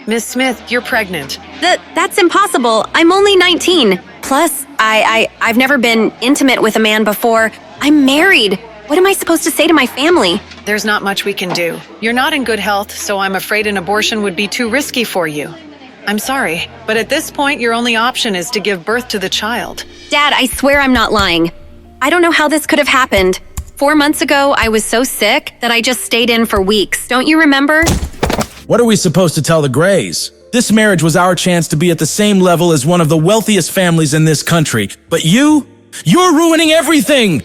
Miss Smith, you're pregnant. That's impossible. I'm only 19. Plus, I've never been intimate with a man before. I'm married. What am I supposed to say to my family? There's not much we can do. You're not in good health, so I'm afraid an abortion would be too risky for you. I'm sorry, but at this point, your only option is to give birth to the child. Dad, I swear I'm not lying. I don't know how this could have happened. 4 months ago, I was so sick that I just stayed in for weeks. Don't you remember? What are we supposed to tell the Grays? This marriage was our chance to be at the same level as one of the wealthiest families in this country. But you're ruining everything!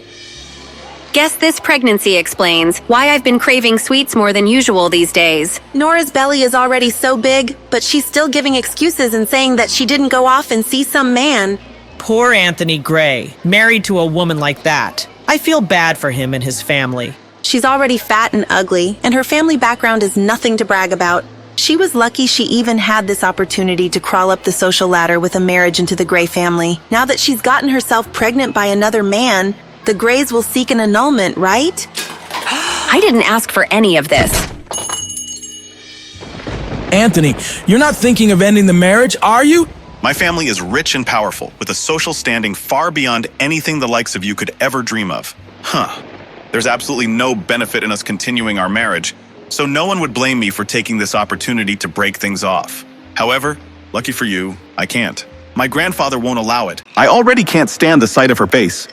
Guess this pregnancy explains why I've been craving sweets more than usual these days. Nora's belly is already so big, but she's still giving excuses and saying that she didn't go off and see some man. Poor Anthony Gray, married to a woman like that. I feel bad for him and his family. She's already fat and ugly, and her family background is nothing to brag about. She was lucky she even had this opportunity to crawl up the social ladder with a marriage into the Gray family. Now that she's gotten herself pregnant by another man, the Grays will seek an annulment, right? I didn't ask for any of this. Anthony, you're not thinking of ending the marriage, are you? My family is rich and powerful, with a social standing far beyond anything the likes of you could ever dream of. There's absolutely no benefit in us continuing our marriage, so no one would blame me for taking this opportunity to break things off. However, lucky for you, I can't. My grandfather won't allow it. I already can't stand the sight of her face.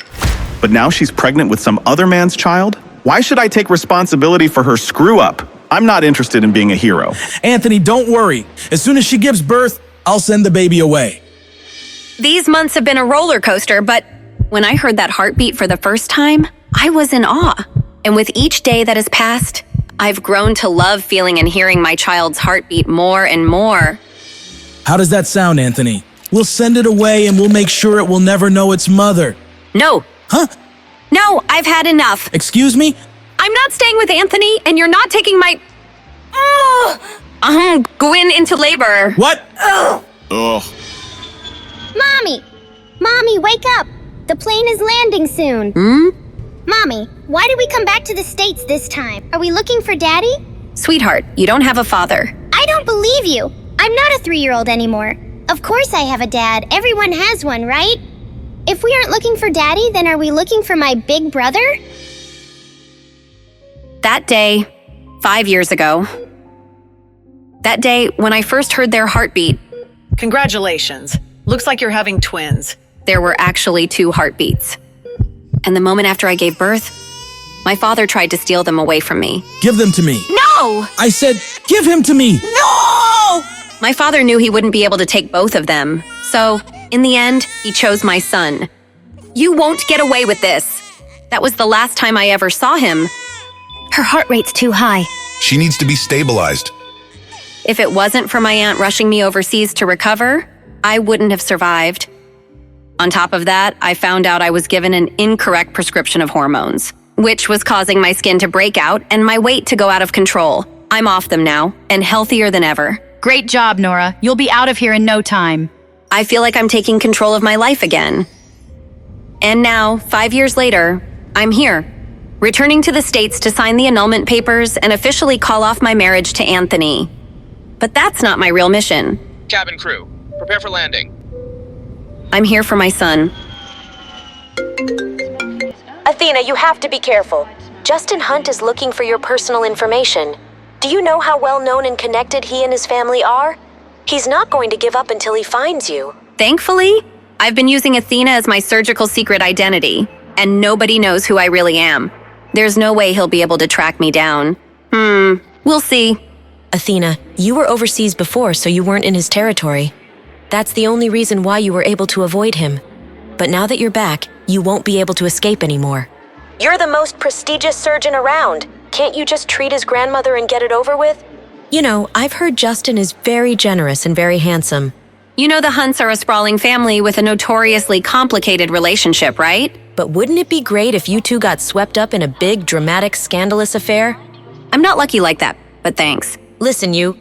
But now she's pregnant with some other man's child? Why should I take responsibility for her screw-up? I'm not interested in being a hero. Anthony, don't worry. As soon as she gives birth, I'll send the baby away. These months have been a roller coaster, but when I heard that heartbeat for the first time, I was in awe. And with each day that has passed, I've grown to love feeling and hearing my child's heartbeat more and more. How does that sound, Anthony? We'll send it away and we'll make sure it will never know its mother. No. Huh? No, I've had enough. Excuse me? I'm not staying with Anthony, and you're not taking my... I'm going into labor. What? Ugh. Mommy, wake up! The plane is landing soon. Mommy, why did we come back to the States this time? Are we looking for Daddy? Sweetheart, you don't have a father. I don't believe you. I'm not a 3-year-old anymore. Of course I have a dad. Everyone has one, right? If we aren't looking for Daddy, then are we looking for my big brother? That day, 5 years ago. That day when I first heard their heartbeat. Congratulations. Looks like you're having twins. There were actually 2 heartbeats. And the moment after I gave birth, my father tried to steal them away from me. Give them to me. No! I said, give him to me. No! My father knew he wouldn't be able to take both of them. So, in the end, he chose my son. You won't get away with this. That was the last time I ever saw him. Her heart rate's too high. She needs to be stabilized. If it wasn't for my aunt rushing me overseas to recover, I wouldn't have survived. On top of that, I found out I was given an incorrect prescription of hormones, which was causing my skin to break out and my weight to go out of control. I'm off them now, and healthier than ever. Great job, Nora. You'll be out of here in no time. I feel like I'm taking control of my life again. And now, 5 years later, I'm here, returning to the States to sign the annulment papers and officially call off my marriage to Anthony. But that's not my real mission. Cabin crew, prepare for landing. I'm here for my son. Athena, you have to be careful. Justin Hunt is looking for your personal information. Do you know how well known and connected he and his family are? He's not going to give up until he finds you. Thankfully, I've been using Athena as my surgical secret identity, and nobody knows who I really am. There's no way he'll be able to track me down. We'll see. Athena, you were overseas before, so you weren't in his territory. That's the only reason why you were able to avoid him. But now that you're back, you won't be able to escape anymore. You're the most prestigious surgeon around. Can't you just treat his grandmother and get it over with? You know, I've heard Justin is very generous and very handsome. You know the Hunts are a sprawling family with a notoriously complicated relationship, right? But wouldn't it be great if you two got swept up in a big, dramatic, scandalous affair? I'm not lucky like that, but thanks. Listen, you...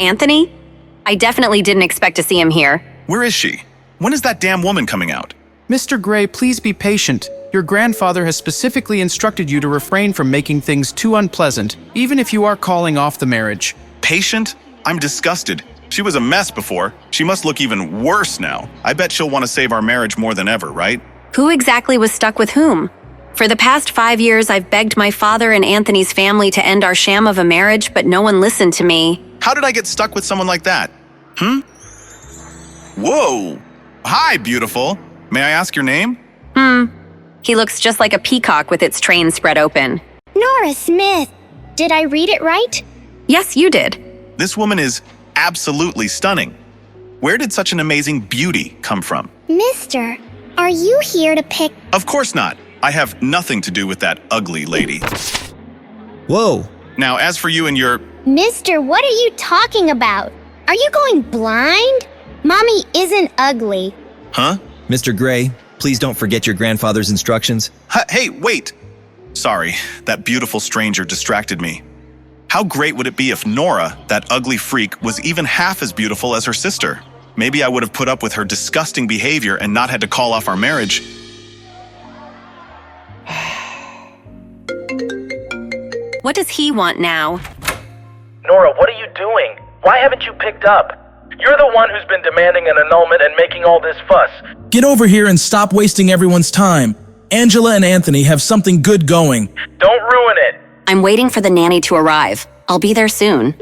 Anthony? I definitely didn't expect to see him here. Where is she? When is that damn woman coming out? Mr. Gray, please be patient. Your grandfather has specifically instructed you to refrain from making things too unpleasant, even if you are calling off the marriage. Patient? I'm disgusted. She was a mess before. She must look even worse now. I bet she'll want to save our marriage more than ever, right? Who exactly was stuck with whom? For the past 5 years, I've begged my father and Anthony's family to end our sham of a marriage, but no one listened to me. How did I get stuck with someone like that? Whoa! Hi, beautiful. May I ask your name? He looks just like a peacock with its train spread open. Nora Smith. Did I read it right? Yes, you did. This woman is absolutely stunning. Where did such an amazing beauty come from? Mister, are you here to pick? Of course not. I have nothing to do with that ugly lady. Whoa. Now, as for you and your... Mister, what are you talking about? Are you going blind? Mommy isn't ugly. Huh? Mr. Gray, please don't forget your grandfather's instructions. Hey, wait! Sorry, that beautiful stranger distracted me. How great would it be if Nora, that ugly freak, was even half as beautiful as her sister? Maybe I would have put up with her disgusting behavior and not had to call off our marriage. What does he want now? Nora, what are you doing? Why haven't you picked up? You're the one who's been demanding an annulment and making all this fuss. Get over here and stop wasting everyone's time. Angela and Anthony have something good going. Don't ruin it. I'm waiting for the nanny to arrive. I'll be there soon.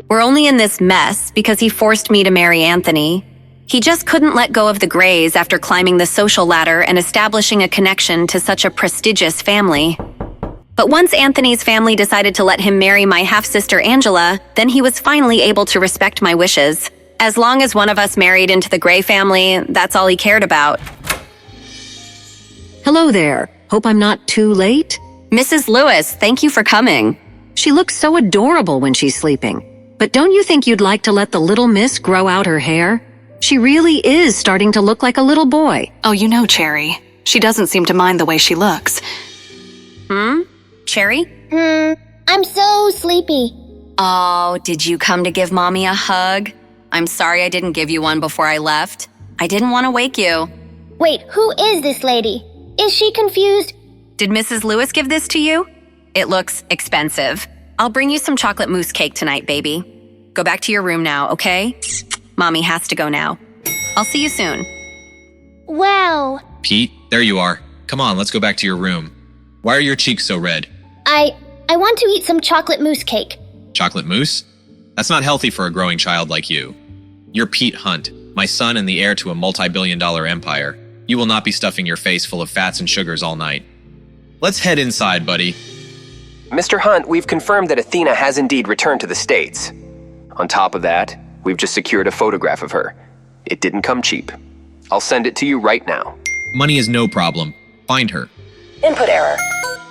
We're only in this mess because he forced me to marry Anthony. He just couldn't let go of the Grays after climbing the social ladder and establishing a connection to such a prestigious family. But once Anthony's family decided to let him marry my half-sister Angela, then he was finally able to respect my wishes. As long as one of us married into the Gray family, that's all he cared about. Hello there. Hope I'm not too late. Mrs. Lewis, thank you for coming. She looks so adorable when she's sleeping. But don't you think you'd like to let the little miss grow out her hair? She really is starting to look like a little boy. Oh, you know, Cherry. She doesn't seem to mind the way she looks. Cherry? I'm so sleepy. Oh, did you come to give Mommy a hug? I'm sorry I didn't give you one before I left. I didn't want to wake you. Wait, who is this lady? Is she confused? Did Mrs. Lewis give this to you? It looks expensive. I'll bring you some chocolate mousse cake tonight, baby. Go back to your room now, okay? Mommy has to go now. I'll see you soon. Wow. Pete, there you are. Come on, let's go back to your room. Why are your cheeks so red? I want to eat some chocolate mousse cake. Chocolate mousse? That's not healthy for a growing child like you. You're Pete Hunt, my son and the heir to a multi-billion-dollar empire. You will not be stuffing your face full of fats and sugars all night. Let's head inside, buddy. Mr. Hunt, we've confirmed that Athena has indeed returned to the States. On top of that, we've just secured a photograph of her. It didn't come cheap. I'll send it to you right now. Money is no problem. Find her. Input error.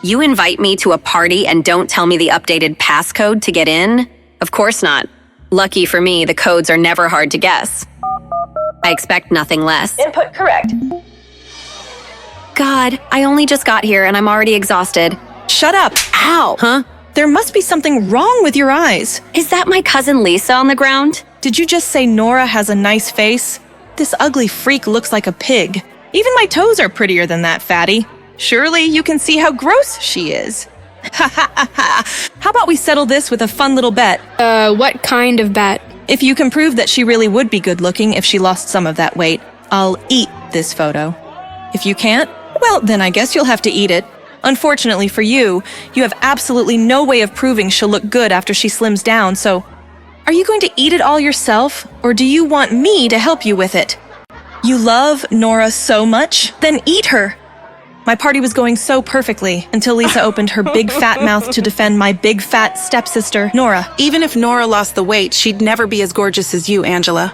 You invite me to a party and don't tell me the updated passcode to get in? Of course not. Lucky for me, the codes are never hard to guess. I expect nothing less. Input correct. God, I only just got here and I'm already exhausted. Shut up. Ow. Huh? There must be something wrong with your eyes. Is that my cousin Lisa on the ground? Did you just say Nora has a nice face? This ugly freak looks like a pig. Even my toes are prettier than that, fatty. Surely you can see how gross she is. Ha ha ha ha. How about we settle this with a fun little bet? What kind of bet? If you can prove that she really would be good looking if she lost some of that weight, I'll eat this photo. If you can't, well, then I guess you'll have to eat it. Unfortunately for you, you have absolutely no way of proving she'll look good after she slims down, so are you going to eat it all yourself, or do you want me to help you with it? You love Nora so much? Then eat her! My party was going so perfectly until Lisa opened her big fat mouth to defend my big fat stepsister, Nora. Even if Nora lost the weight, she'd never be as gorgeous as you, Angela.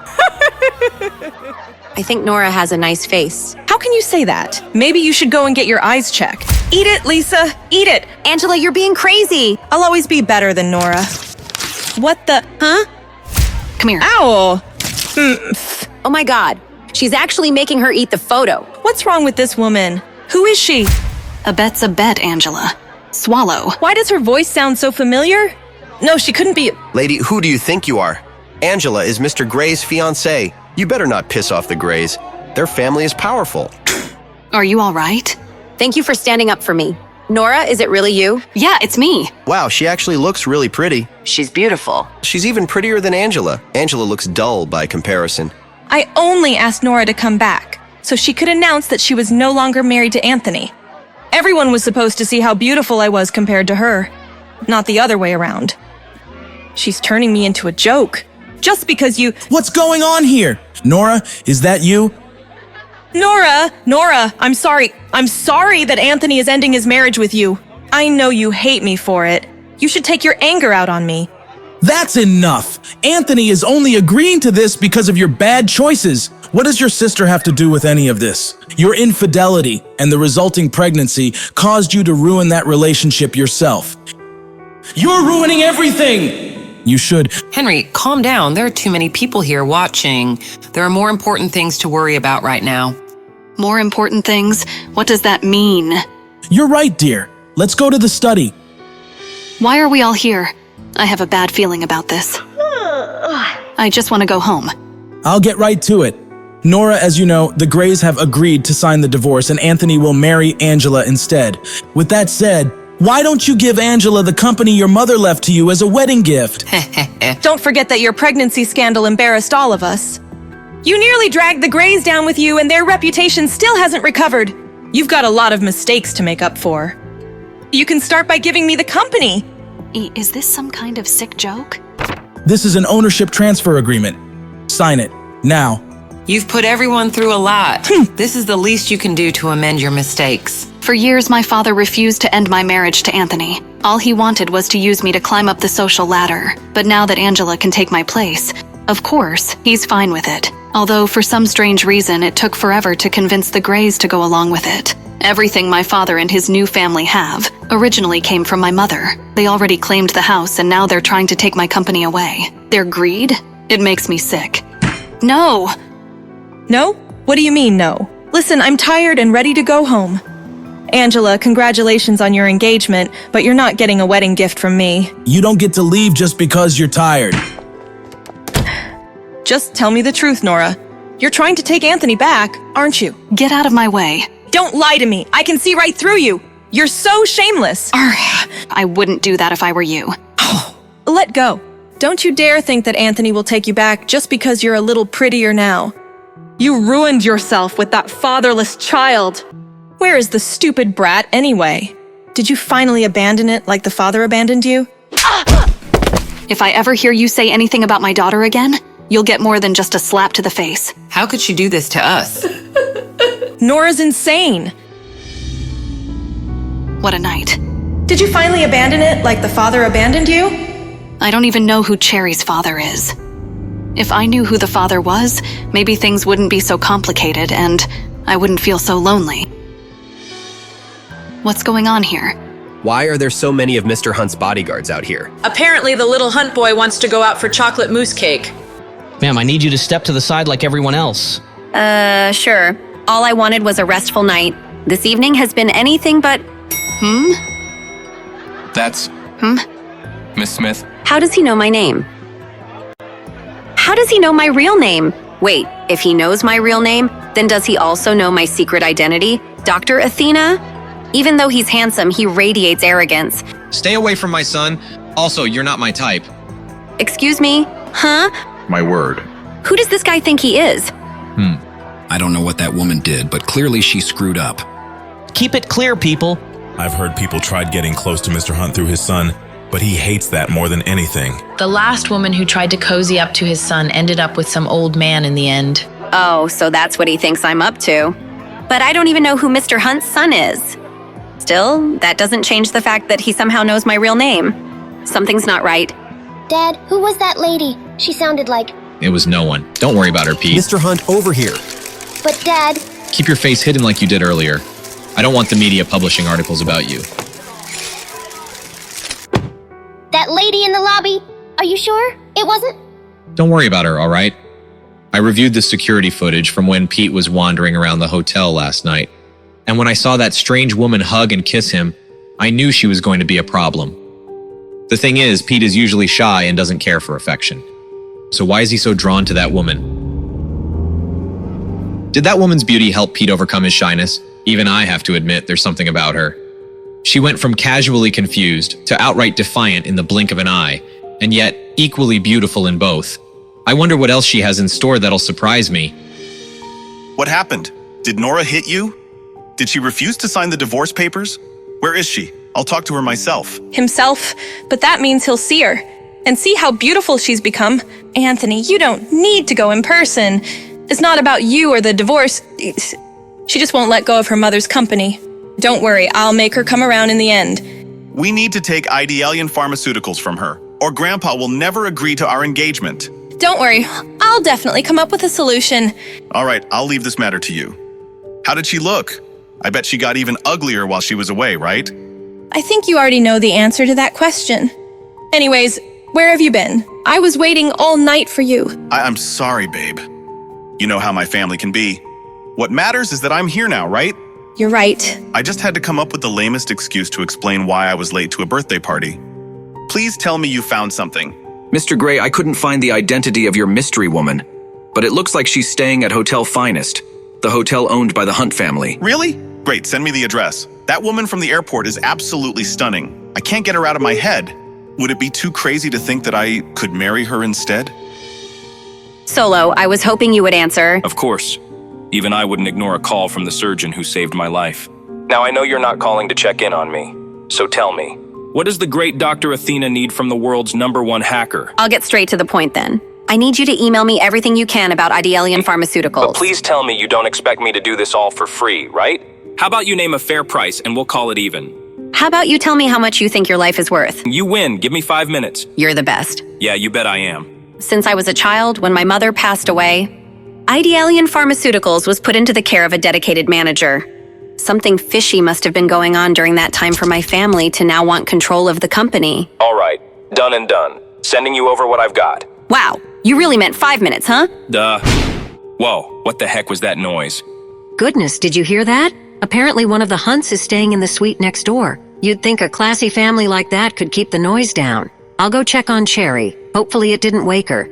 I think Nora has a nice face. How can you say that? Maybe you should go and get your eyes checked. Eat it, Lisa! Eat it! Angela, you're being crazy! I'll always be better than Nora. What the? Huh? Come here. Ow! Oh my God. She's actually making her eat the photo. What's wrong with this woman? Who is she? A bet's a bet, Angela. Swallow. Why does her voice sound so familiar? No, she couldn't be. Lady, who do you think you are? Angela is Mr. Gray's fiancée. You better not piss off the Grays. Their family is powerful. Are you all right? Thank you for standing up for me. Nora, is it really you? Yeah, it's me. Wow, she actually looks really pretty. She's beautiful. She's even prettier than Angela. Angela looks dull by comparison. I only asked Nora to come back so she could announce that she was no longer married to Anthony. Everyone was supposed to see how beautiful I was compared to her, not the other way around. She's turning me into a joke. Just because you— What's going on here? Nora, is that you? Nora, I'm sorry. I'm sorry that Anthony is ending his marriage with you. I know you hate me for it. You should take your anger out on me. That's enough. Anthony is only agreeing to this because of your bad choices. What does your sister have to do with any of this? Your infidelity and the resulting pregnancy caused you to ruin that relationship yourself. You're ruining everything! You should. Henry, calm down. There are too many people here watching. There are more important things to worry about right now. More important things? What does that mean? You're right, dear. Let's go to the study. Why are we all here? I have a bad feeling about this. I just want to go home. I'll get right to it. Nora, as you know, the Grays have agreed to sign the divorce and Anthony will marry Angela instead. With that said, why don't you give Angela the company your mother left to you as a wedding gift? Don't forget that your pregnancy scandal embarrassed all of us. You nearly dragged the Grays down with you and their reputation still hasn't recovered. You've got a lot of mistakes to make up for. You can start by giving me the company. Is this some kind of sick joke? This is an ownership transfer agreement. Sign it, now. You've put everyone through a lot. This is the least you can do to amend your mistakes. For years, my father refused to end my marriage to Anthony. All he wanted was to use me to climb up the social ladder. But now that Angela can take my place, of course, he's fine with it. Although for some strange reason, it took forever to convince the Grays to go along with it. Everything my father and his new family have originally came from my mother. They already claimed the house and now they're trying to take my company away. Their greed? It makes me sick. No! No? What do you mean, no? Listen, I'm tired and ready to go home. Angela, congratulations on your engagement, but you're not getting a wedding gift from me. You don't get to leave just because you're tired. Just tell me the truth, Nora. You're trying to take Anthony back, aren't you? Get out of my way. Don't lie to me. I can see right through you. You're so shameless. I wouldn't do that if I were you. Let go. Don't you dare think that Anthony will take you back just because you're a little prettier now. You ruined yourself with that fatherless child. Where is the stupid brat anyway? Did you finally abandon it like the father abandoned you? If I ever hear you say anything about my daughter again, you'll get more than just a slap to the face. How could she do this to us? Nora's insane. What a night. Did you finally abandon it like the father abandoned you? I don't even know who Cherry's father is. If I knew who the father was, maybe things wouldn't be so complicated and I wouldn't feel so lonely. What's going on here? Why are there so many of Mr. Hunt's bodyguards out here? Apparently the little Hunt boy wants to go out for chocolate mousse cake. Ma'am, I need you to step to the side like everyone else. Sure. All I wanted was a restful night. This evening has been anything but... That's... Miss Smith. How does he know my name? How does he know my real name? Wait, if he knows my real name, then does he also know my secret identity? Dr. Athena? Even though he's handsome, he radiates arrogance. Stay away from my son. Also, you're not my type. Excuse me? Huh? My word. Who does this guy think he is? I don't know what that woman did, but clearly she screwed up. Keep it clear, people. I've heard people tried getting close to Mr. Hunt through his son, but he hates that more than anything. The last woman who tried to cozy up to his son ended up with some old man in the end. Oh, so that's what he thinks I'm up to. But I don't even know who Mr. Hunt's son is. Still, that doesn't change the fact that he somehow knows my real name. Something's not right. Dad, who was that lady? She sounded like... It was no one. Don't worry about her, Pete. Mr. Hunt, over here. But Dad... Keep your face hidden like you did earlier. I don't want the media publishing articles about you. That lady in the lobby? Are you sure? It wasn't? Don't worry about her, all right? I reviewed the security footage from when Pete was wandering around the hotel last night. And when I saw that strange woman hug and kiss him, I knew she was going to be a problem. The thing is, Pete is usually shy and doesn't care for affection. So why is he so drawn to that woman? Did that woman's beauty help Pete overcome his shyness? Even I have to admit there's something about her. She went from casually confused to outright defiant in the blink of an eye, and yet equally beautiful in both. I wonder what else she has in store that'll surprise me. What happened? Did Nora hit you? Did she refuse to sign the divorce papers? Where is she? I'll talk to her myself. Himself, but that means he'll see her. And see how beautiful she's become. Anthony, you don't need to go in person. It's not about you or the divorce. She just won't let go of her mother's company. Don't worry, I'll make her come around in the end. We need to take Idealian Pharmaceuticals from her, or Grandpa will never agree to our engagement. Don't worry, I'll definitely come up with a solution. All right, I'll leave this matter to you. How did she look? I bet she got even uglier while she was away, right? I think you already know the answer to that question. Anyways, where have you been? I was waiting all night for you. I'm sorry, babe. You know how my family can be. What matters is that I'm here now, right? You're right. I just had to come up with the lamest excuse to explain why I was late to a birthday party. Please tell me you found something. Mr. Gray, I couldn't find the identity of your mystery woman, but it looks like she's staying at Hotel Finest, the hotel owned by the Hunt family. Really? Great, send me the address. That woman from the airport is absolutely stunning. I can't get her out of my head. Would it be too crazy to think that I could marry her instead? Solo, I was hoping you would answer. Of course. Even I wouldn't ignore a call from the surgeon who saved my life. Now, I know you're not calling to check in on me, so tell me, what does the great Dr. Athena need from the world's #1 hacker? I'll get straight to the point then. I need you to email me everything you can about Idealian Pharmaceuticals. But please tell me you don't expect me to do this all for free, right? How about you name a fair price and we'll call it even? How about you tell me how much you think your life is worth? You win. Give me 5 minutes. You're the best. Yeah, you bet I am. Since I was a child, when my mother passed away, Idealian Pharmaceuticals was put into the care of a dedicated manager. Something fishy must have been going on during that time for my family to now want control of the company. All right. Done and done. Sending you over what I've got. Wow, you really meant 5 minutes, huh? Duh. Whoa, what the heck was that noise? Goodness, did you hear that? Apparently one of the Hunts is staying in the suite next door. You'd think a classy family like that could keep the noise down. I'll go check on Cherry. Hopefully it didn't wake her.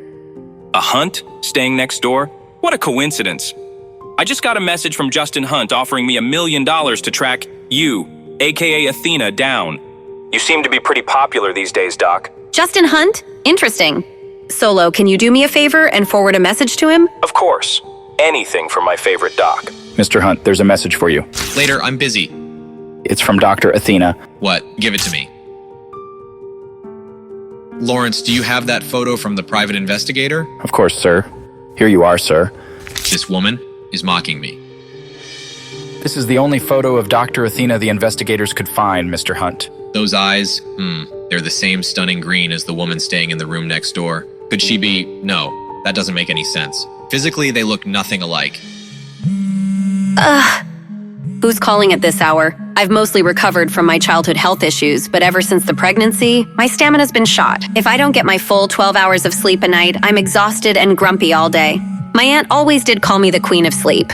A Hunt? Staying next door? What a coincidence. I just got a message from Justin Hunt offering me $1 million to track you, aka Athena, down. You seem to be pretty popular these days, Doc. Justin Hunt? Interesting. Solo, can you do me a favor and forward a message to him? Of course. Anything for my favorite Doc. Mr. Hunt, there's a message for you. Later, I'm busy. It's from Dr. Athena. What? Give it to me. Lawrence, do you have that photo from the private investigator? Of course, sir. Here you are, sir. This woman is mocking me. This is the only photo of Dr. Athena the investigators could find, Mr. Hunt. Those eyes, they're the same stunning green as the woman staying in the room next door. Could she be? No, that doesn't make any sense. Physically, they look nothing alike. Who's calling at this hour? I've mostly recovered from my childhood health issues, but ever since the pregnancy, my stamina's been shot. If I don't get my full 12 hours of sleep a night, I'm exhausted and grumpy all day. My aunt always did call me the Queen of Sleep.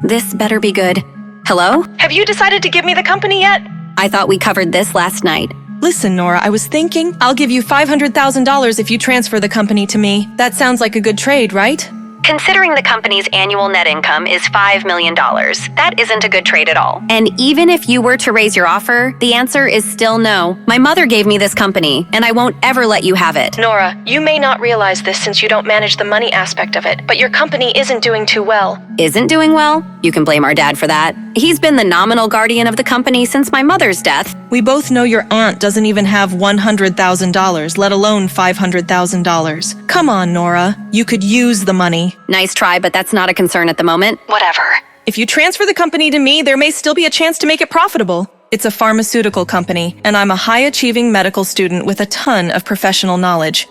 This better be good. Hello? Have you decided to give me the company yet? I thought we covered this last night. Listen, Nora, I was thinking I'll give you $500,000 if you transfer the company to me. That sounds like a good trade, right? Considering the company's annual net income is $5 million, that isn't a good trade at all. And even if you were to raise your offer, the answer is still no. My mother gave me this company, and I won't ever let you have it. Nora, you may not realize this since you don't manage the money aspect of it, but your company isn't doing too well. Isn't doing well? You can blame our dad for that. He's been the nominal guardian of the company since my mother's death. We both know your aunt doesn't even have $100,000, let alone $500,000. Come on, Nora. You could use the money. Nice try, but that's not a concern at the moment. Whatever. If you transfer the company to me, there may still be a chance to make it profitable. It's a pharmaceutical company, and I'm a high-achieving medical student with a ton of professional knowledge.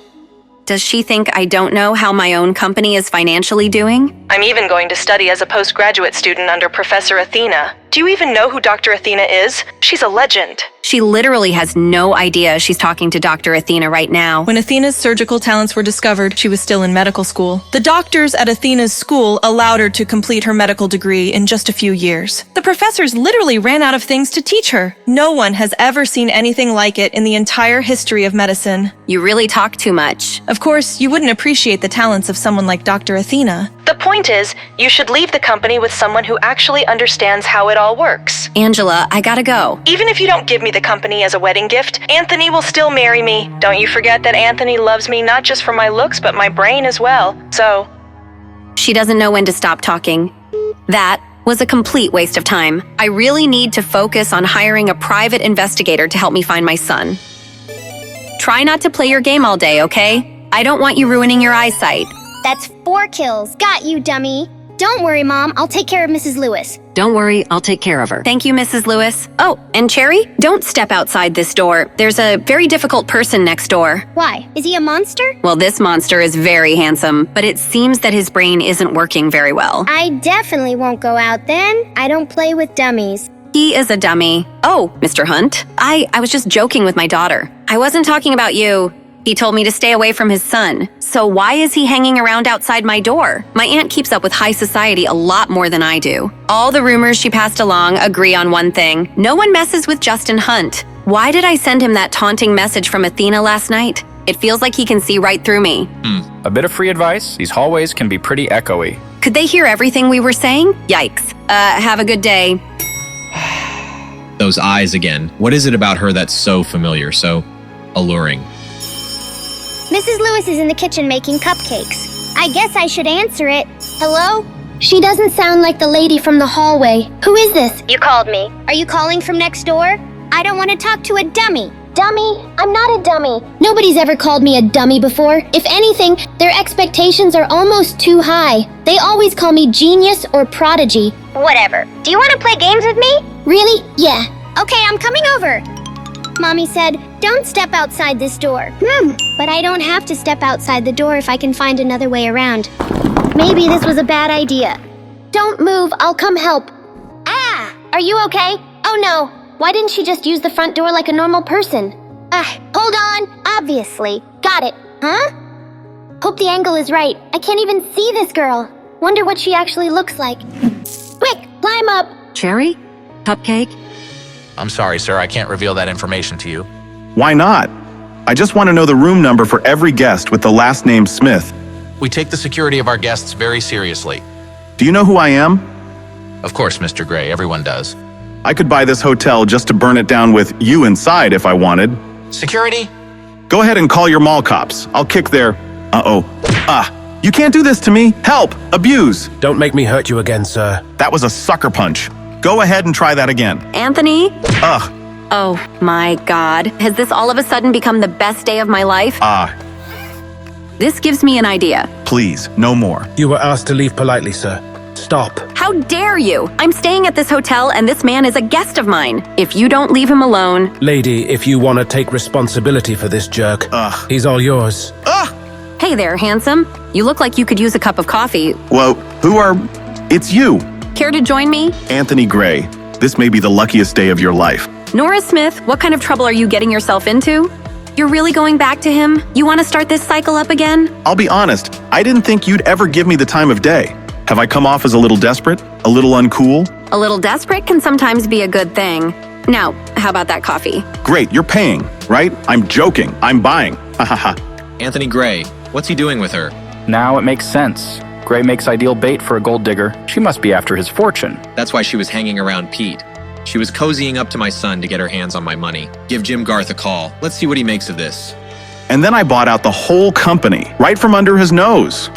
Does she think I don't know how my own company is financially doing? I'm even going to study as a postgraduate student under Professor Athena. Do you even know who Dr. Athena is? She's a legend. She literally has no idea she's talking to Dr. Athena right now. When Athena's surgical talents were discovered, she was still in medical school. The doctors at Athena's school allowed her to complete her medical degree in just a few years. The professors literally ran out of things to teach her. No one has ever seen anything like it in the entire history of medicine. You really talk too much. Of course, you wouldn't appreciate the talents of someone like Dr. Athena. The point is, you should leave the company with someone who actually understands how it all works. Angela, I gotta go. Even if you don't give me the company as a wedding gift, Anthony will still marry me. Don't you forget that Anthony loves me not just for my looks, but my brain as well. So... She doesn't know when to stop talking. That was a complete waste of time. I really need to focus on hiring a private investigator to help me find my son. Try not to play your game all day, okay? I don't want you ruining your eyesight. That's 4 kills. Got you, dummy. Don't worry, Mom. I'll take care of Mrs. Lewis. Don't worry, I'll take care of her. Thank you, Mrs. Lewis. Oh, and Cherry, don't step outside this door. There's a very difficult person next door. Why? Is he a monster? Well, this monster is very handsome, but it seems that his brain isn't working very well. I definitely won't go out then. I don't play with dummies. He is a dummy. Oh, Mr. Hunt, I was just joking with my daughter. I wasn't talking about you. He told me to stay away from his son. So why is he hanging around outside my door? My aunt keeps up with high society a lot more than I do. All the rumors she passed along agree on one thing. No one messes with Justin Hunt. Why did I send him that taunting message from Athena last night? It feels like he can see right through me. A bit of free advice. These hallways can be pretty echoey. Could they hear everything we were saying? Yikes. Have a good day. Those eyes again. What is it about her that's so familiar, so alluring? Mrs. Lewis is in the kitchen making cupcakes. I guess I should answer it. Hello? She doesn't sound like the lady from the hallway. Who is this? You called me. Are you calling from next door? I don't want to talk to a dummy. Dummy? I'm not a dummy. Nobody's ever called me a dummy before. If anything, their expectations are almost too high. They always call me genius or prodigy. Whatever. Do you want to play games with me? Really? Yeah. Okay, I'm coming over. Mommy said, don't step outside this door. But I don't have to step outside the door if I can find another way around. Maybe this was a bad idea. Don't move, I'll come help. Ah! Are you okay? Oh no. Why didn't she just use the front door like a normal person? Hold on. Obviously. Got it. Huh? Hope the angle is right. I can't even see this girl. Wonder what she actually looks like. Quick, climb up. Cherry? Cupcake? I'm sorry, sir. I can't reveal that information to you. Why not? I just want to know the room number for every guest with the last name Smith. We take the security of our guests very seriously. Do you know who I am? Of course, Mr. Gray. Everyone does. I could buy this hotel just to burn it down with you inside if I wanted. Security? Go ahead and call your mall cops. I'll kick their... You can't do this to me. Help! Abuse! Don't make me hurt you again, sir. That was a sucker punch. Go ahead and try that again. Anthony? Ugh. Oh my God. Has this all of a sudden become the best day of my life? This gives me an idea. Please, no more. You were asked to leave politely, sir. Stop. How dare you? I'm staying at this hotel and this man is a guest of mine. If you don't leave him alone... Lady, if you want to take responsibility for this jerk, he's all yours. Hey there, handsome. You look like you could use a cup of coffee. Well, It's you. Care to join me? Anthony Gray. This may be the luckiest day of your life. Nora Smith, what kind of trouble are you getting yourself into? You're really going back to him? You want to start this cycle up again? I'll be honest, I didn't think you'd ever give me the time of day. Have I come off as a little desperate? A little uncool? A little desperate can sometimes be a good thing. Now, how about that coffee? Great, you're paying, right? I'm joking. I'm buying. Ha ha ha. Anthony Gray, what's he doing with her? Now it makes sense. Gray makes ideal bait for a gold digger. She must be after his fortune. That's why she was hanging around Pete. She was cozying up to my son to get her hands on my money. Give Jim Garth a call. Let's see what he makes of this. And then I bought out the whole company, right from under his nose.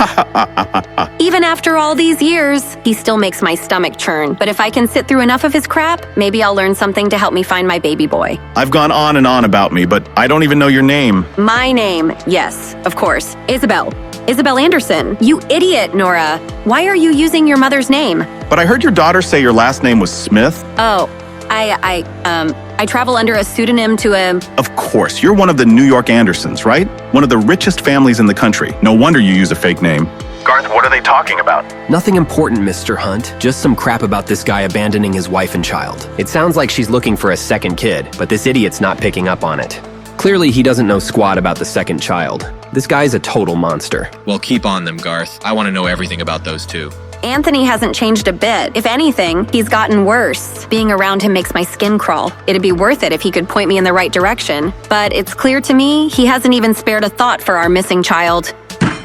Even after all these years, he still makes my stomach churn. But if I can sit through enough of his crap, maybe I'll learn something to help me find my baby boy. I've gone on and on about me, but I don't even know your name. My name, yes, of course. Isabel. Isabel Anderson. You idiot, Nora. Why are you using your mother's name? But I heard your daughter say your last name was Smith. Oh, I travel under a pseudonym to a... Of course, you're one of the New York Andersons, right? One of the richest families in the country. No wonder you use a fake name. Garth, what are they talking about? Nothing important, Mr. Hunt. Just some crap about this guy abandoning his wife and child. It sounds like she's looking for a second kid, but this idiot's not picking up on it. Clearly, he doesn't know squat about the second child. This guy's a total monster. Well, keep on them, Garth. I want to know everything about those two. Anthony hasn't changed a bit. If anything, he's gotten worse. Being around him makes my skin crawl. It'd be worth it if he could point me in the right direction. But it's clear to me he hasn't even spared a thought for our missing child.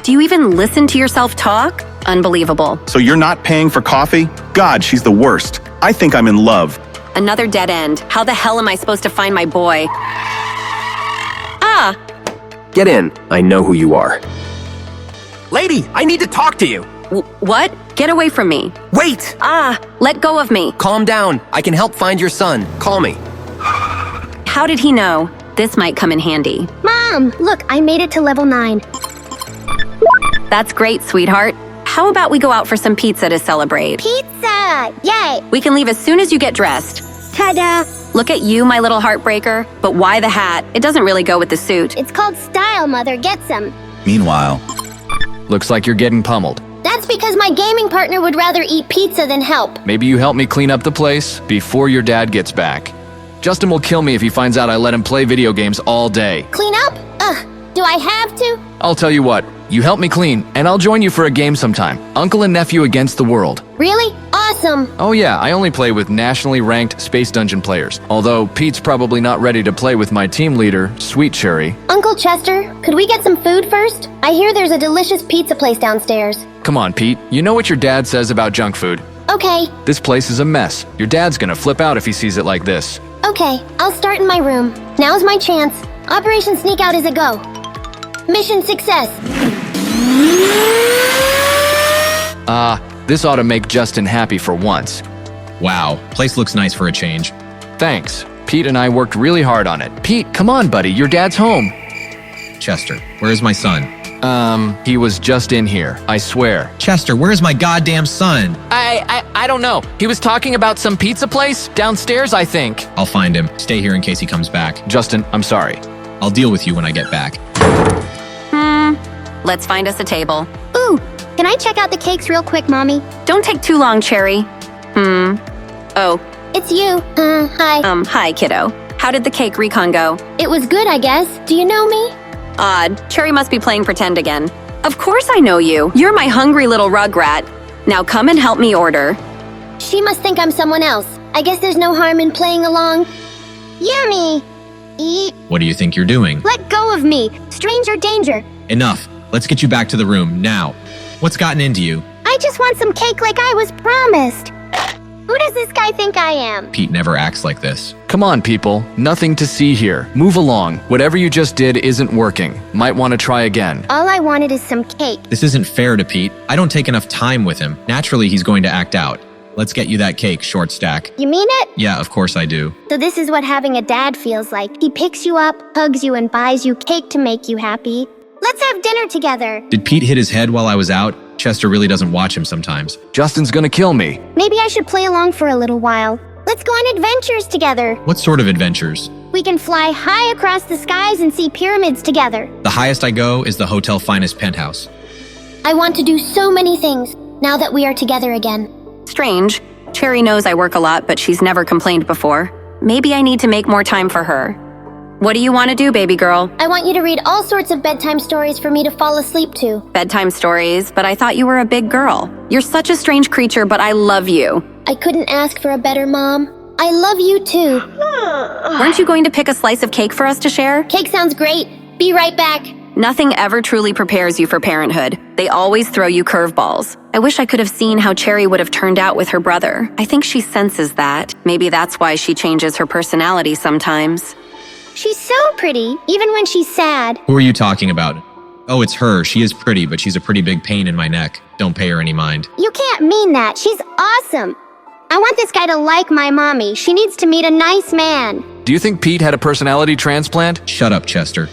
Do you even listen to yourself talk? Unbelievable. So you're not paying for coffee? God, she's the worst. I think I'm in love. Another dead end. How the hell am I supposed to find my boy? Ah! Get in. I know who you are. Lady, I need to talk to you. What? Get away from me. Wait! Ah! Let go of me. Calm down. I can help find your son. Call me. How did he know? This might come in handy. Mom, look, I made it to level 9. That's great, sweetheart. How about we go out for some pizza to celebrate? Pizza! Yay! We can leave as soon as you get dressed. Ta-da! Look at you, my little heartbreaker. But why the hat? It doesn't really go with the suit. It's called style, Mother. Get some. Meanwhile, looks like you're getting pummeled. That's because my gaming partner would rather eat pizza than help. Maybe you help me clean up the place before your dad gets back. Justin will kill me if he finds out I let him play video games all day. Clean up? Ugh, do I have to? I'll tell you what, you help me clean, and I'll join you for a game sometime. Uncle and nephew against the world. Really? Awesome. Oh yeah, I only play with nationally ranked Space Dungeon players. Although Pete's probably not ready to play with my team leader, Sweet Cherry. Uncle Chester, could we get some food first? I hear there's a delicious pizza place downstairs. Come on, Pete. You know what your dad says about junk food. Okay. This place is a mess. Your dad's gonna flip out if he sees it like this. Okay, I'll start in my room. Now's my chance. Operation Sneak Out is a go. Mission success. This ought to make Justin happy for once. Wow, place looks nice for a change. Thanks. Pete and I worked really hard on it. Pete, come on, buddy. Your dad's home. Chester, where's my son? He was just in here. I swear. Chester, where's my goddamn son? I don't know. He was talking about some pizza place downstairs, I think. I'll find him. Stay here in case he comes back. Justin, I'm sorry. I'll deal with you when I get back. Let's find us a table. Ooh, can I check out the cakes real quick, Mommy? Don't take too long, Cherry. Oh. It's you. Hi. Hi, kiddo. How did the cake recon go? It was good, I guess. Do you know me? Odd. Cherry must be playing pretend again. Of course I know you. You're my hungry little rugrat. Now come and help me order. She must think I'm someone else. I guess there's no harm in playing along. Yummy! Eat. What do you think you're doing? Let go of me. Stranger danger. Enough. Let's get you back to the room, now. What's gotten into you? I just want some cake like I was promised. Who does this guy think I am? Pete never acts like this. Come on, people. Nothing to see here. Move along. Whatever you just did isn't working. Might want to try again. All I wanted is some cake. This isn't fair to Pete. I don't take enough time with him. Naturally, he's going to act out. Let's get you that cake, short stack. You mean it? Yeah, of course I do. So this is what having a dad feels like. He picks you up, hugs you, and buys you cake to make you happy. Let's have dinner together. Did Pete hit his head while I was out? Chester really doesn't watch him sometimes. Justin's gonna kill me. Maybe I should play along for a little while. Let's go on adventures together. What sort of adventures? We can fly high across the skies and see pyramids together. The highest I go is the hotel finest penthouse. I want to do so many things now that we are together again. Strange. Cherry knows I work a lot, but she's never complained before. Maybe I need to make more time for her. What do you want to do, baby girl? I want you to read all sorts of bedtime stories for me to fall asleep to. Bedtime stories, but I thought you were a big girl. You're such a strange creature, but I love you. I couldn't ask for a better mom. I love you too. Weren't you going to pick a slice of cake for us to share? Cake sounds great. Be right back. Nothing ever truly prepares you for parenthood. They always throw you curveballs. I wish I could have seen how Cherry would have turned out with her brother. I think she senses that. Maybe that's why she changes her personality sometimes. She's so pretty, even when she's sad. Who are you talking about? Oh, it's her. She is pretty, but she's a pretty big pain in my neck. Don't pay her any mind. You can't mean that. She's awesome. I want this guy to like my mommy. She needs to meet a nice man. Do you think Pete had a personality transplant? Shut up, Chester.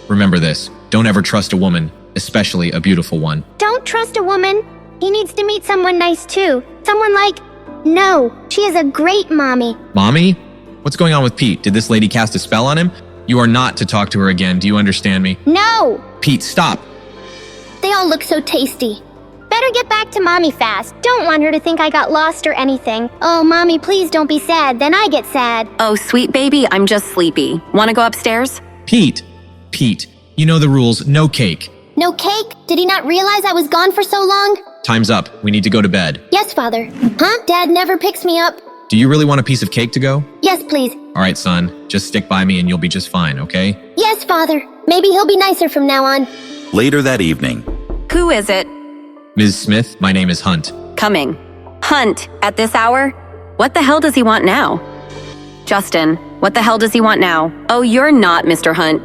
Remember this. Don't ever trust a woman, especially a beautiful one. Don't trust a woman. He needs to meet someone nice too. Someone like... No, she is a great mommy. Mommy? What's going on with Pete? Did this lady cast a spell on him? You are not to talk to her again. Do you understand me? No! Pete, stop! They all look so tasty. Better get back to mommy fast. Don't want her to think I got lost or anything. Oh, mommy, please don't be sad. Then I get sad. Oh, sweet baby, I'm just sleepy. Want to go upstairs? Pete! Pete, you know the rules. No cake. No cake? Did he not realize I was gone for so long? Time's up. We need to go to bed. Yes, Father. Huh? Dad never picks me up. Do you really want a piece of cake to go? Yes, please. All right, son. Just stick by me and you'll be just fine, okay? Yes, Father. Maybe he'll be nicer from now on. Later that evening. Who is it? Ms. Smith, my name is Hunt. Coming. Hunt, at this hour? What the hell does he want now? Justin, what the hell does he want now? Oh, you're not Mr. Hunt.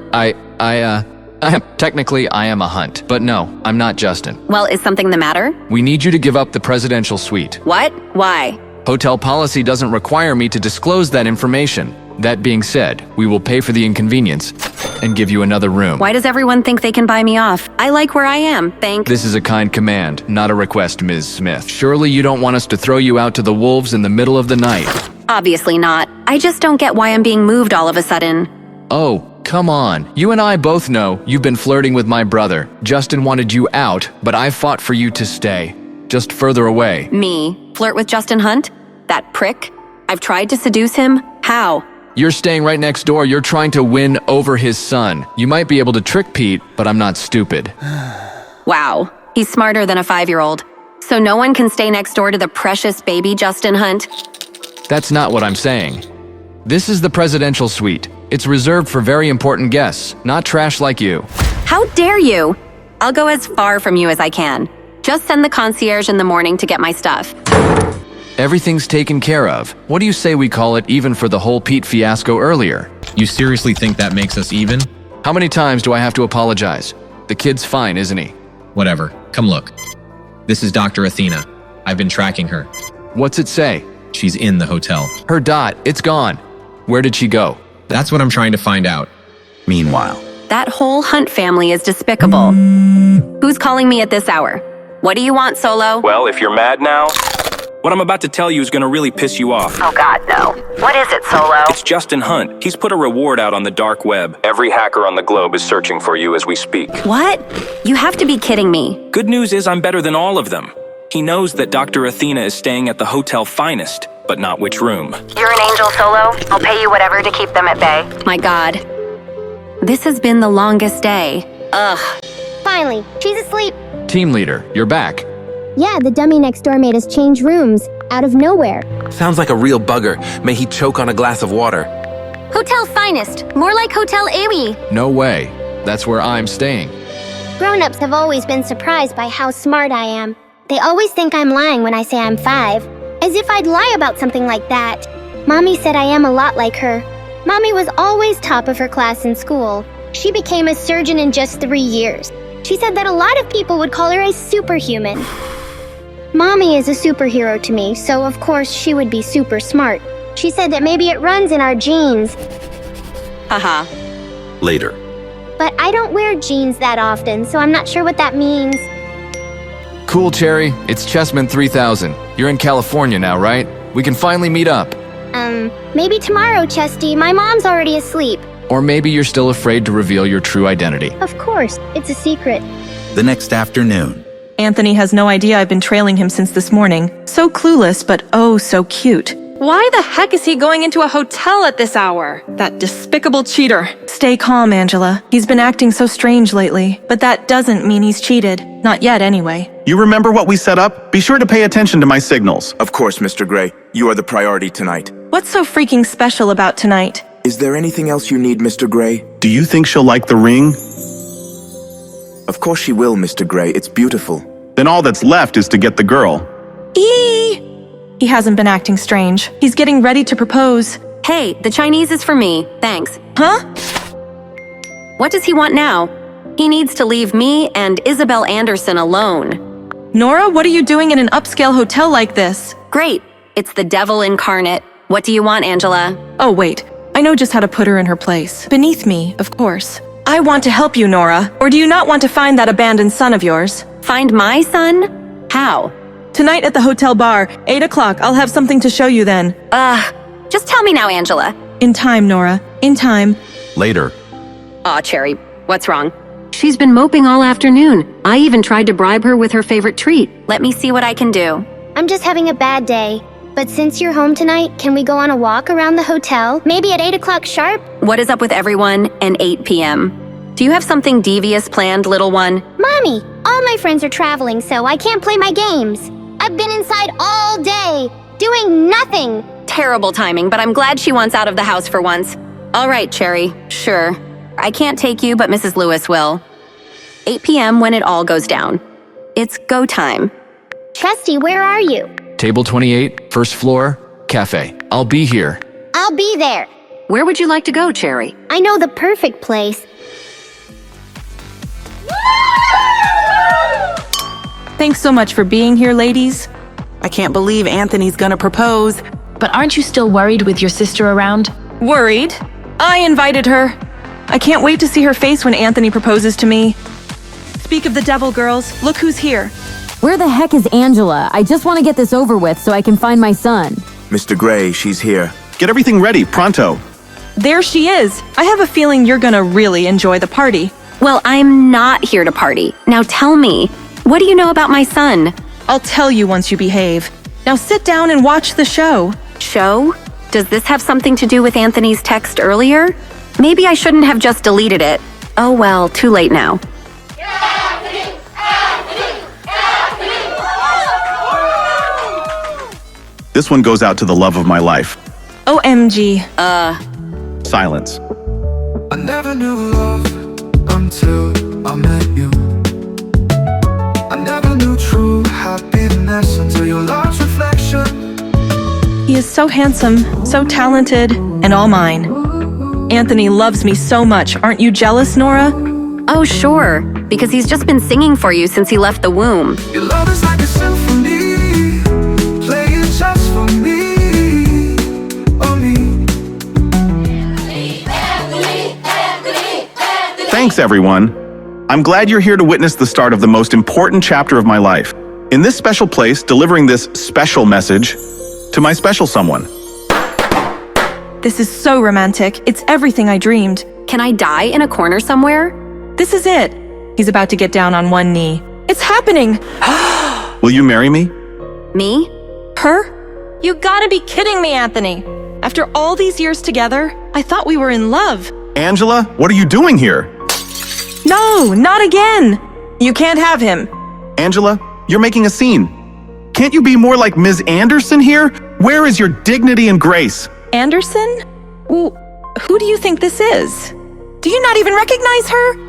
Technically, I am a Hunt, but no, I'm not Justin. Well, is something the matter? We need you to give up the presidential suite. What? Why? Hotel policy doesn't require me to disclose that information. That being said, we will pay for the inconvenience and give you another room. Why does everyone think they can buy me off? I like where I am, thank— This is a kind command, not a request, Ms. Smith. Surely you don't want us to throw you out to the wolves in the middle of the night. Obviously not. I just don't get why I'm being moved all of a sudden. Oh, come on. You and I both know you've been flirting with my brother. Justin wanted you out, but I fought for you to stay. Just further away. Me? Flirt with Justin Hunt? That prick? I've tried to seduce him? How? You're staying right next door. You're trying to win over his son. You might be able to trick Pete, but I'm not stupid. Wow. He's smarter than a 5-year-old. So no one can stay next door to the precious baby Justin Hunt? That's not what I'm saying. This is the presidential suite. It's reserved for very important guests, not trash like you. How dare you? I'll go as far from you as I can. Just send the concierge in the morning to get my stuff. Everything's taken care of. What do you say we call it even for the whole Pete fiasco earlier? You seriously think that makes us even? How many times do I have to apologize? The kid's fine, isn't he? Whatever. Come look. This is Dr. Athena. I've been tracking her. What's it say? She's in the hotel. Her dot, it's gone. Where did she go? That's what I'm trying to find out. Meanwhile, that whole Hunt family is despicable. Who's calling me at this hour? What do you want, Solo? Well, if you're mad now, what I'm about to tell you is gonna really piss you off. Oh God, no. What is it, Solo? It's Justin Hunt. He's put a reward out on the dark web. Every hacker on the globe is searching for you as we speak. What? You have to be kidding me. Good news is I'm better than all of them. He knows that Dr. Athena is staying at the Hotel Finest, but not which room. You're an angel, Solo. I'll pay you whatever to keep them at bay. My God. This has been the longest day. Ugh. Finally, she's asleep. Team leader, you're back. Yeah, the dummy next door made us change rooms, out of nowhere. Sounds like a real bugger. May he choke on a glass of water. Hotel Finest, more like Hotel Awi. No way. That's where I'm staying. Grown-ups have always been surprised by how smart I am. They always think I'm lying when I say I'm 5, as if I'd lie about something like that. Mommy said I am a lot like her. Mommy was always top of her class in school. She became a surgeon in just 3 years. She said that a lot of people would call her a superhuman. Mommy is a superhero to me, so of course she would be super smart. She said that maybe it runs in our genes. Haha. later. But I don't wear jeans that often, so I'm not sure what that means. Cool, Cherry. It's Chessman 3000. You're in California now, right? We can finally meet up. Maybe tomorrow, Chesty. My mom's already asleep. Or maybe you're still afraid to reveal your true identity. Of course, it's a secret. The next afternoon. Anthony has no idea I've been trailing him since this morning. So clueless, but oh so cute. Why the heck is he going into a hotel at this hour? That despicable cheater. Stay calm, Angela. He's been acting so strange lately. But that doesn't mean he's cheated. Not yet, anyway. You remember what we set up? Be sure to pay attention to my signals. Of course, Mr. Gray. You are the priority tonight. What's so freaking special about tonight? Is there anything else you need, Mr. Gray? Do you think she'll like the ring? Of course she will, Mr. Gray. It's beautiful. Then all that's left is to get the girl. He hasn't been acting strange. He's getting ready to propose. Hey, the Chinese is for me. Thanks. Huh? What does he want now? He needs to leave me and Isabel Anderson alone. Nora, what are you doing in an upscale hotel like this? Great. It's the devil incarnate. What do you want, Angela? Oh, wait. I know just how to put her in her place. Beneath me, of course. I want to help you, Nora. Or do you not want to find that abandoned son of yours? Find my son? How? Tonight at the hotel bar, 8 o'clock. I'll have something to show you then. Just tell me now, Angela. In time, Nora. In time. Later. Aw, Cherry. What's wrong? She's been moping all afternoon. I even tried to bribe her with her favorite treat. Let me see what I can do. I'm just having a bad day. But since you're home tonight, can we go on a walk around the hotel? Maybe at 8 o'clock sharp? What is up with everyone and 8 p.m.? Do you have something devious planned, little one? Mommy, all my friends are traveling, so I can't play my games. I've been inside all day, doing nothing. Terrible timing, but I'm glad she wants out of the house for once. All right, Cherry, sure. I can't take you, but Mrs. Lewis will. 8 p.m. when it all goes down. it's go time. Chesty, where are you? Table 28, first floor, cafe. I'll be here. I'll be there. Where would you like to go, Cherry? I know the perfect place. Thanks so much for being here, ladies. I can't believe Anthony's gonna propose. But aren't you still worried with your sister around? Worried? I invited her. I can't wait to see her face when Anthony proposes to me. Speak of the devil, girls. Look who's here. Where the heck is Angela? I just want to get this over with so I can find my son. Mr. Gray, she's here. Get everything ready, pronto. There she is. I have a feeling you're gonna really enjoy the party. Well, I'm not here to party. Now tell me, what do you know about my son? I'll tell you once you behave. Now sit down and watch the show. Show? Does this have something to do with Anthony's text earlier? Maybe I shouldn't have just deleted it. Oh well, too late now. This one goes out to the love of my life. OMG. Silence. I never knew love until I met you. I never knew true happiness until your love's reflection. He is so handsome, so talented, and all mine. Anthony loves me so much. Aren't you jealous, Nora? Oh, sure, because he's just been singing for you since he left the womb. Your love is like a symphony, playing just for me, oh me. Thanks, everyone. I'm glad you're here to witness the start of the most important chapter of my life. In this special place, delivering this special message to my special someone. This is so romantic. It's everything I dreamed. Can I die in a corner somewhere? This is it. He's about to get down on one knee. It's happening. Will you marry me? Me? Her? You gotta be kidding me, Anthony. After all these years together, I thought we were in love. Angela, what are you doing here? No, not again. You can't have him. Angela, you're making a scene. Can't you be more like Ms. Anderson here? Where is your dignity and grace? Anderson? Who do you think this is? Do you not even recognize her?